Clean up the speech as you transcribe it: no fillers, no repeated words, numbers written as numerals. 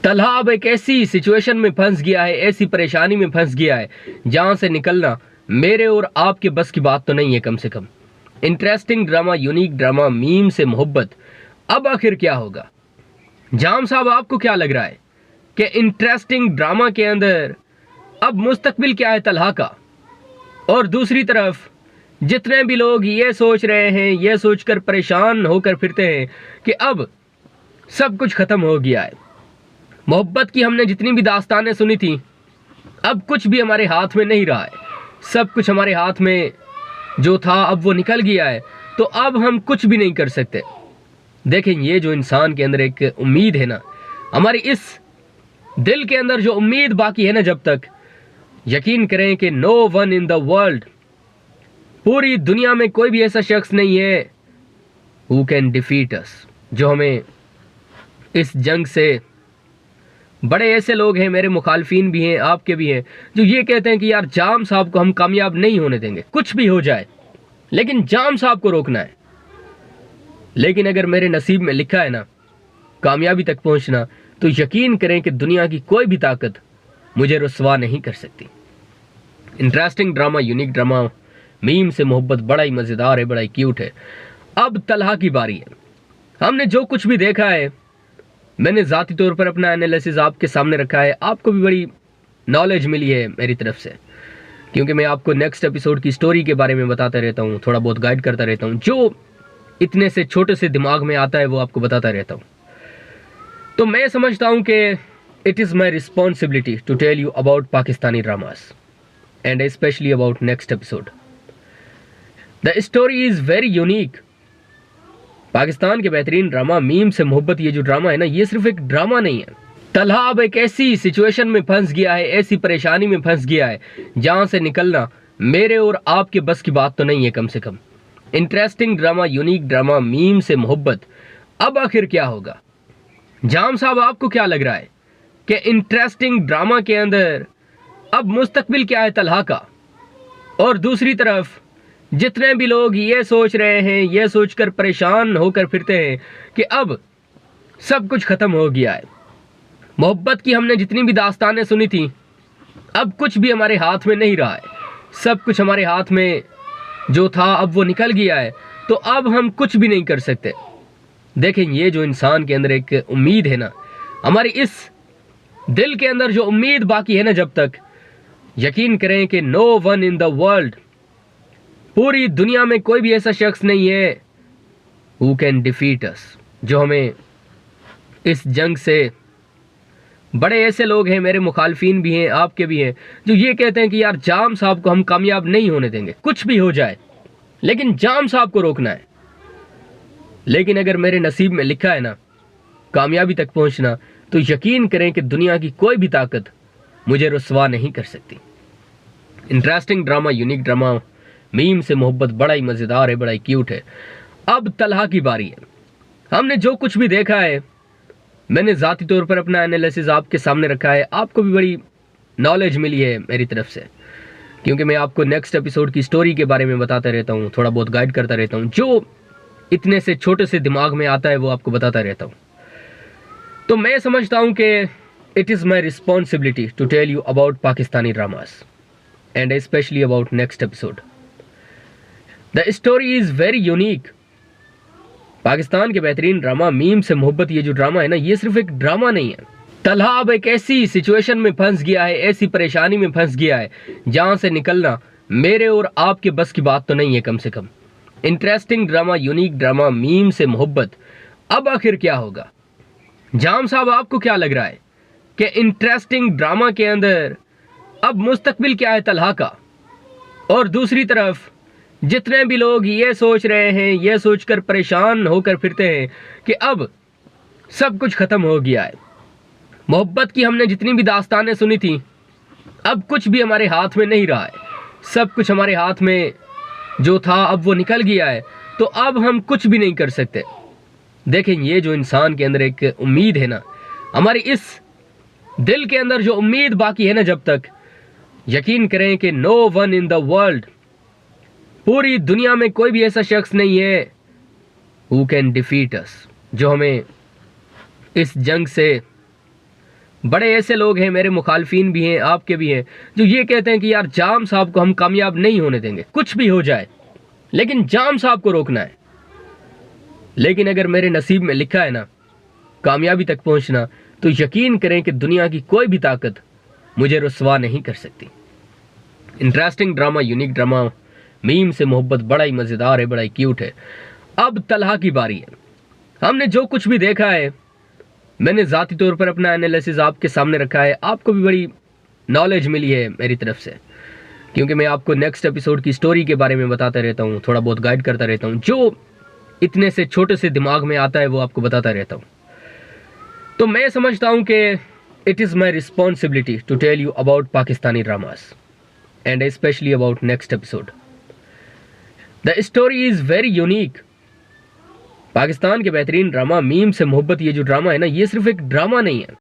طلحہ اب ایک ایسی سچویشن میں پھنس گیا ہے، ایسی پریشانی میں پھنس گیا ہے جہاں سے نکلنا میرے اور آپ کے بس کی بات تو نہیں ہے کم سے کم۔ انٹریسٹنگ ڈرامہ، یونیک ڈرامہ، میم سے محبت، اب آخر کیا ہوگا؟ جام صاحب آپ کو کیا لگ رہا ہے کہ انٹریسٹنگ ڈرامہ کے اندر اب مستقبل کیا ہے طلحہ کا؟ اور دوسری طرف جتنے بھی لوگ یہ سوچ رہے ہیں، یہ سوچ کر پریشان ہو کر پھرتے ہیں کہ اب سب کچھ ختم ہو گیا ہے، محبت کی ہم نے جتنی بھی داستانیں سنی تھیں اب کچھ بھی ہمارے ہاتھ میں نہیں رہا ہے، سب کچھ ہمارے ہاتھ میں جو تھا اب وہ نکل گیا ہے، تو اب ہم کچھ بھی نہیں کر سکتے۔ دیکھیں، یہ جو انسان کے اندر ایک امید ہے نا، ہماری اس دل کے اندر جو امید باقی ہے نا، جب تک یقین کریں کہ نو ون ان دا ورلڈ، پوری دنیا میں کوئی بھی ایسا شخص نہیں ہے who can defeat us، جو ہمیں اس جنگ سے، بڑے ایسے لوگ ہیں، میرے مخالفین بھی ہیں، آپ کے بھی ہیں، جو یہ کہتے ہیں کہ یار جام صاحب کو ہم کامیاب نہیں ہونے دیں گے، کچھ بھی ہو جائے لیکن جام صاحب کو روکنا ہے۔ لیکن اگر میرے نصیب میں لکھا ہے نا کامیابی تک پہنچنا، تو یقین کریں کہ دنیا کی کوئی بھی طاقت مجھے رسوا نہیں کر سکتی۔ انٹریسٹنگ ڈرامہ، یونیک ڈرامہ، میم سے محبت، بڑا ہی مزیدار ہے، بڑا ہی کیوٹ ہے۔ اب طلحہ کی باری ہے۔ ہم نے جو کچھ بھی دیکھا ہے، میں نے ذاتی طور پر اپنا انالیسز آپ کے سامنے رکھا ہے، آپ کو بھی بڑی نالج ملی ہے میری طرف سے، کیونکہ میں آپ کو نیکسٹ ایپیسوڈ کی سٹوری کے بارے میں بتاتا رہتا ہوں، تھوڑا بہت گائیڈ کرتا رہتا ہوں، جو اتنے سے چھوٹے سے دماغ میں آتا ہے وہ آپ کو بتاتا رہتا ہوں۔ تو میں سمجھتا ہوں کہ it is my responsibility to tell you about Pakistani dramas and especially about next episode. The story is very unique. Pakistan کے بہترین ڈرامہ میم سے محبت، یہ جو ڈرامہ ہے نا، یہ صرف ایک ڈرامہ نہیں ہے۔ طلحہ اب ایک ایسی سچویشن میں پھنس گیا ہے، ایسی پریشانی میں پھنس گیا ہے جہاں سے نکلنا میرے اور آپ کے بس کی بات تو نہیں ہے کم سے کم۔ انٹریسٹنگ ڈرامہ، یونیک ڈرامہ، میم سے محبت، اب آخر کیا ہوگا؟ جام صاحب آپ کو کیا لگ رہا ہے کہ انٹریسٹنگ ڈرامہ کے اندر اب مستقبل کیا ہے طلحہ کا؟ اور دوسری طرف جتنے بھی لوگ یہ سوچ رہے ہیں، یہ سوچ کر پریشان ہو کر پھرتے ہیں کہ اب سب کچھ ختم ہو گیا ہے، محبت کی ہم نے جتنی بھی داستانیں سنی تھیں اب کچھ بھی ہمارے ہاتھ میں نہیں رہا ہے، سب کچھ ہمارے ہاتھ میں جو تھا اب وہ نکل گیا ہے، تو اب ہم کچھ بھی نہیں کر سکتے۔ دیکھیں، یہ جو انسان کے اندر ایک امید ہے نا، ہماری اس دل کے اندر جو امید باقی ہے نا، جب تک یقین کریں کہ نو ون ان دا ورلڈ، پوری دنیا میں کوئی بھی ایسا شخص نہیں ہے who can defeat us، جو ہمیں اس جنگ سے، بڑے ایسے لوگ ہیں، میرے مخالفین بھی ہیں، آپ کے بھی ہیں، جو یہ کہتے ہیں کہ یار جام صاحب کو ہم کامیاب نہیں ہونے دیں گے، کچھ بھی ہو جائے لیکن جام صاحب کو روکنا ہے۔ لیکن اگر میرے نصیب میں لکھا ہے نا کامیابی تک پہنچنا، تو یقین کریں کہ دنیا کی کوئی بھی طاقت مجھے رسوا نہیں کر سکتی۔ انٹریسٹنگ ڈرامہ، یونیک ڈرامہ، میم سے محبت، بڑا ہی مزیدار ہے، بڑا ہی کیوٹ ہے۔ اب طلحہ کی باری ہے۔ ہم نے جو کچھ بھی دیکھا ہے، میں نے ذاتی طور پر اپنا انالیسز آپ کے سامنے رکھا ہے، آپ کو بھی بڑی نالج ملی ہے میری طرف سے، کیونکہ میں آپ کو نیکسٹ ایپیسوڈ کی سٹوری کے بارے میں بتاتا رہتا ہوں، تھوڑا بہت گائیڈ کرتا رہتا ہوں، جو اتنے سے چھوٹے سے دماغ میں آتا ہے وہ آپ کو بتاتا رہتا ہوں۔ تو میں سمجھتا ہوں کہ it is my responsibility to tell you about Pakistani dramas and especially about next episode. The story is very unique. Pakistan کے بہترین ڈرامہ میم سے محبت، یہ جو ڈرامہ ہے نا، یہ صرف ایک ڈرامہ نہیں ہے۔ طلحہ اب ایک ایسی سچویشن میں پھنس گیا ہے، ایسی پریشانی میں پھنس گیا ہے جہاں سے نکلنا میرے اور آپ کے بس کی بات تو نہیں ہے کم سے کم۔ انٹریسٹنگ ڈرامہ، یونیک ڈرامہ، میم سے محبت، اب آخر کیا ہوگا؟ جام صاحب آپ کو کیا لگ رہا ہے کہ انٹریسٹنگ ڈرامہ کے اندر اب مستقبل کیا ہے طلحہ کا؟ اور دوسری طرف جتنے بھی لوگ یہ سوچ رہے ہیں، یہ سوچ کر پریشان ہو کر پھرتے ہیں کہ اب سب کچھ ختم ہو گیا ہے، محبت کی ہم نے جتنی بھی داستانیں سنی تھیں اب کچھ بھی ہمارے ہاتھ میں نہیں رہا ہے، سب کچھ ہمارے ہاتھ میں جو تھا اب وہ نکل گیا ہے، تو اب ہم کچھ بھی نہیں کر سکتے۔ دیکھیں، یہ جو انسان کے اندر ایک امید ہے نا، ہماری اس دل کے اندر جو امید باقی ہے نا، جب تک یقین کریں کہ نو ون ان دا ورلڈ، پوری دنیا میں کوئی بھی ایسا شخص نہیں ہے who can defeat us، جو ہمیں اس جنگ سے، بڑے ایسے لوگ ہیں، میرے مخالفین بھی ہیں، آپ کے بھی ہیں، جو یہ کہتے ہیں کہ یار جام صاحب کو ہم کامیاب نہیں ہونے دیں گے، کچھ بھی ہو جائے لیکن جام صاحب کو روکنا ہے۔ لیکن اگر میرے نصیب میں لکھا ہے نا کامیابی تک پہنچنا، تو یقین کریں کہ دنیا کی کوئی بھی طاقت مجھے رسوا نہیں کر سکتی۔ انٹرسٹنگ ڈرامہ، یونیک ڈرامہ، میم سے محبت بڑا ہی مزیدار ہے، بڑا ہی کیوٹ ہے۔ اب طلحہ کی باری ہے۔ ہم نے جو کچھ بھی دیکھا ہے، میں نے ذاتی طور پر اپنا انالیسز آپ کے سامنے رکھا ہے، آپ کو بھی بڑی نالج ملی ہے میری طرف سے، کیونکہ میں آپ کو نیکسٹ ایپیسوڈ کی سٹوری کے بارے میں بتاتا رہتا ہوں، تھوڑا بہت گائیڈ کرتا رہتا ہوں، جو اتنے سے چھوٹے سے دماغ میں آتا ہے وہ آپ کو بتاتا رہتا ہوں۔ تو میں سمجھتا ہوں کہ it is my responsibility to tell you about Pakistani dramas and especially about next episode. The story is very unique. Pakistan کے بہترین ڈرامہ میم سے محبت، یہ جو ڈرامہ ہے نا، یہ صرف ایک ڈرامہ نہیں ہے،